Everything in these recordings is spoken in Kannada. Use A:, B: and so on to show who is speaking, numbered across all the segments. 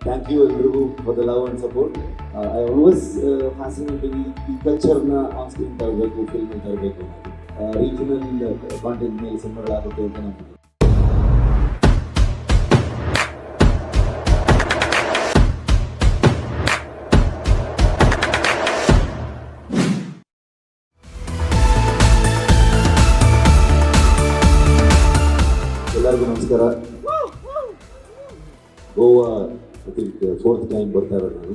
A: Thank you everyone for the love and support. I always fascinated ಈ ಕಲ್ಚರ್ನ ಆನ್ ಸ್ಕ್ರೀನ್ ತರಬೇಕು, ಫಿಲ್ಮ್ ತರಬೇಕು, ರೀಜನಲ್ ಕಾಂಟೆಂಟ್ ಮೇಲೆ ಸಿನಿಮಾಗಳಾಗುತ್ತೆ ಅಂತ ನಂಬಿಕೆ. ಎಲ್ಲರಿಗೂ ನಮಸ್ಕಾರ. Goa I think 4th time ಬರ್ತಾ ಇರೋದು ನಾನು.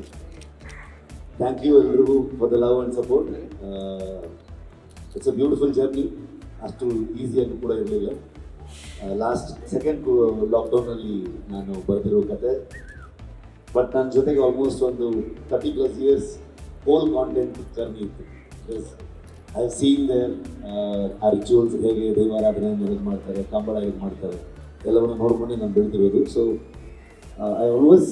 A: ಥ್ಯಾಂಕ್ ಯು ಎಲ್ರಿಗೂ for the love and support. It's a beautiful journey. ಅಷ್ಟು ಈಸಿಯಾಗಿ ಕೂಡ ಇರಲಿಲ್ಲ. ಲಾಸ್ಟ್ ಸೆಕೆಂಡ್ ಲಾಕ್ಡೌನಲ್ಲಿ ನಾನು ಬರೆದಿರೋ ಕತೆ. ಬಟ್ ನನ್ನ ಜೊತೆಗೆ ಆಲ್ಮೋಸ್ಟ್ ಒಂದು 30+ ಇಯರ್ಸ್ ಹೋಲ್ ಕಾಂಟೆಂಟ್ ಜರ್ನಿ ಇತ್ತು. Because I have seen there ಆ ರಿಚುವಲ್ಸ್ ಹೇಗೆ ದೈವಾರಾಧನೆಯನ್ನು ಹೇಗೆ ಮಾಡ್ತಾರೆ, ಕಂಬಳ ಹೇಗೆ ಮಾಡ್ತಾರೆ, ಎಲ್ಲವನ್ನು ನೋಡ್ಕೊಂಡೆ ನಾನು ಬೆಳೆದಿರೋದು. ಸೊ ಐ ಆಲ್ವೇಸ್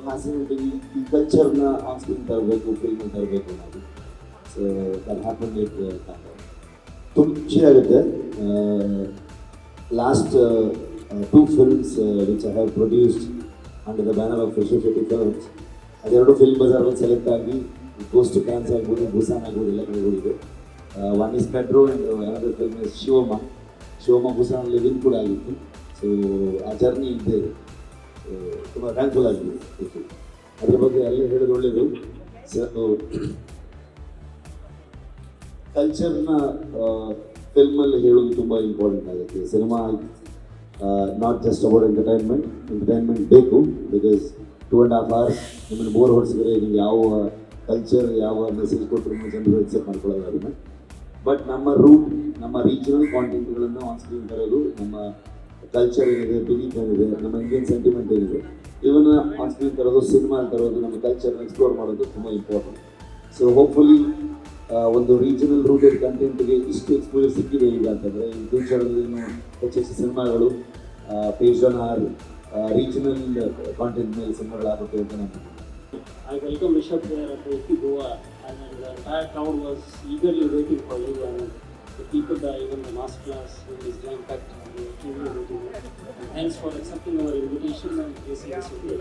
A: ಫ್ಯಾಸಿನೇಟೆಡ್ ಈ ಕಲ್ಚರ್ನ ಆನ್ ಸ್ಕ್ರೀನ್ ತರಬೇಕು, ಫಿಲ್ಮ್ ತರಬೇಕು ಅನ್ನೋದು. So that happen with Kannada. ತುಂಬ ಖುಷಿ ಆಗುತ್ತೆ. Last 2 films which I have produced under the banner of Rishab Shetty films, ಅದೆರಡು ಫಿಲ್ಮ್ ಬಜಾರಲ್ಲಿ ಸೆಲೆಕ್ಟ್ ಆಗಿ ಗೋಸ್ ಟು ಕ್ಯಾನ್ಸ್ ಆಗ್ಬೋದು, ಬುಸಾನ್ ಆಗ್ಬೋದು, ಎಲ್ಲ ಕಡೆಗಳಿದೆ. One is Metro and another film is Shivamma Busan living ಕೂಡ ಆಗಿತ್ತು. ಸೊ ಆ ಜರ್ನಿ ಇದೆ. ತುಂಬ ಥ್ಯಾಂಕ್ಫುಲ್ ಆಗಿದೆ. ಅದ್ರ ಬಗ್ಗೆ ಅಲ್ಲೇ ಹೇಳೋದು ಒಳ್ಳೆಯದು. ಕಲ್ಚರ್ನ ಫಿಲ್ಮಲ್ಲಿ ಹೇಳೋದು ತುಂಬ ಇಂಪಾರ್ಟೆಂಟ್ ಆಗುತ್ತೆ. Cinema not just about entertainment ಬೇಕು. ಬಿಕಾಸ್ 2.5 hours ನಿಮ್ಮನ್ನು ಬೋರ್ ಹೊಡಿಸಿದ್ರೆ ನೀವು ಯಾವ ಕಲ್ಚರ್, ಯಾವ ಮೆಸೇಜ್ ಕೊಟ್ಟರು ಜನರು ಎಕ್ಸೆಪ್ಟ್ ಮಾಡ್ಕೊಳ್ಳೋದು ಅದನ್ನು. ಬಟ್ ನಮ್ಮ ರೂಟ್, ನಮ್ಮ ರೀಜನಲ್ ಕಾಂಟೆಂಟ್ಗಳನ್ನು ಆನ್ ಸ್ಕ್ರೀನ್ ತರೋದು, ನಮ್ಮ ಕಲ್ಚರ್ ಏನಿದೆ, ಬಿಲೀಫ್ ಏನಿದೆ, ನಮ್ಮ ಇಂಡಿಯನ್ ಸೆಂಟಿಮೆಂಟ್ ಏನಿದೆ, ಇವನ್ನ ಆನ್ ಸ್ಕ್ರೀನ್ ತರೋದು, ಸಿನಿಮಾ ತರೋದು, ನಮ್ಮ ಕಲ್ಚರ್ನ ಎಕ್ಸ್ಪ್ಲೋರ್ ಮಾಡೋದು ತುಂಬ ಇಂಪಾರ್ಟೆಂಟ್. ಸೊ ಹೋಪ್ಫುಲಿ ಒಂದು ರೀಜನಲ್ ರೂಟೆಡ್ ಕಂಟೆಂಟ್ಗೆ ಇಷ್ಟು ಎಕ್ಸ್ಪೋಜರ್ ಸಿಕ್ಕಿದೆ ಈಗ ಅಂತಂದರೆ ಇನ್ ಫ್ಯೂಚರಲ್ಲಿ ಹೆಚ್ಚೆಚ್ಚು ಸಿನಿಮಾಗಳು based on our regional content ಮೇಲೆ ಸಿನಿಮಾಗಳಾಗುತ್ತೆ ಅಂತ ನಾನು.
B: I welcome Rishabh there at the Goa, and the entire crowd was eagerly waiting for you, and the people there, even the master class is jam-packed, and we are truly waiting. And thanks for accepting our invitation and facing this with you.